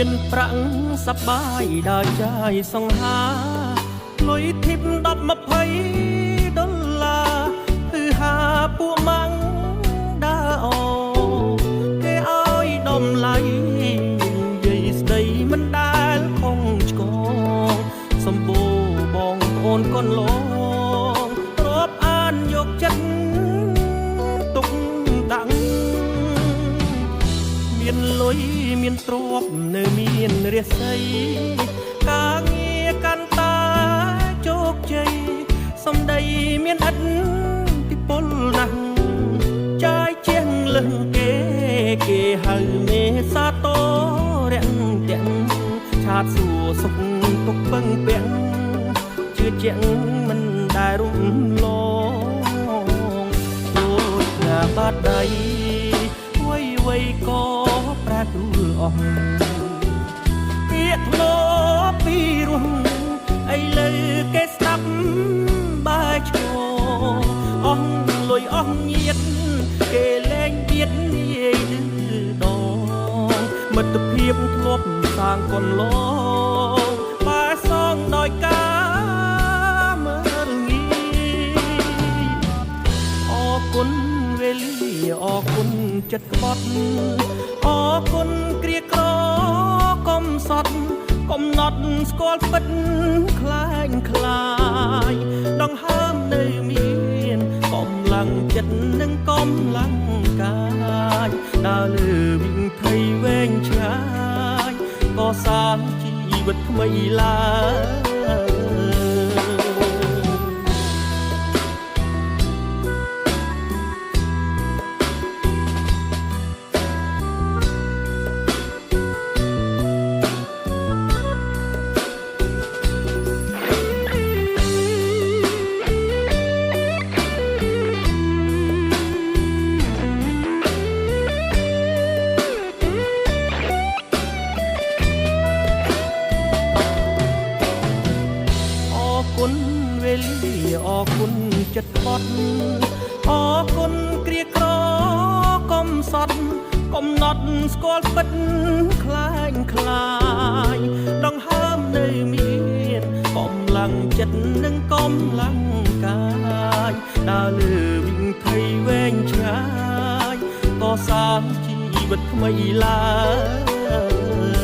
មានប្រាក់សប្បាយដើរចាយសង្ហាលុយធីប10-20ដុល្លារគឺហាពួកម៉ាំងដើរអគេឲ្យដំឡៃនិយាយស្ដីមិនដែលខំឆ្កងសម្បូរបងប្អូនកូនឡងរាប់អានយកចិត្តទុកដាក់មានលុយមានទ្រព្យនៅមានរាសីការងារកាន់តែជោគជ័យសម្ដីមានឥទ្ធិពលណាស់ចាយជាងលឹងគេហៅមេសាតរាំងទាំងឆាតសួរសុខទុកពឹងពាក់ជឿជាក់មិនដែលរំលងដូចជាបាត់ដៃវ័យក៏ប្រែប្រួលអស់ពាក្យធ្លាប់ពីរស់ឥឡូវគេស្ដាប់បែកឈរអស់លុយអស់ញាតគេលែងបៀតនាយលឺដងមិត្តភាពធ្លាប់សាងកន្លងបែសងដោយការមើលងាយអរគុណវេលាអរគុណចិត្តក្បត់អរគុណគ្រាក្រកំសត់កំណត់ស្គាល់ពិតខ្លាញ់ខ្លាយដង្ហើមនៅមានកម្លាំងចិត្តនិងកម្លាំងកាយដើរលើវិញថៃវែងឆ្ងាយកសាងជីវិតថ្មីឡើយអរគុណចិត្តក្បត់អរគុណគ្រាក្រកំសត់កំណត់ស្គាល់ពិតខ្លាញ់ខ្លាយដង្ហើមនៅមានកម្លាំងចិត្តនិងកម្លាំងកាយដើរលើវិញថៃវែងឆ្ងាយកសាងជីវិតថ្មីឡើយ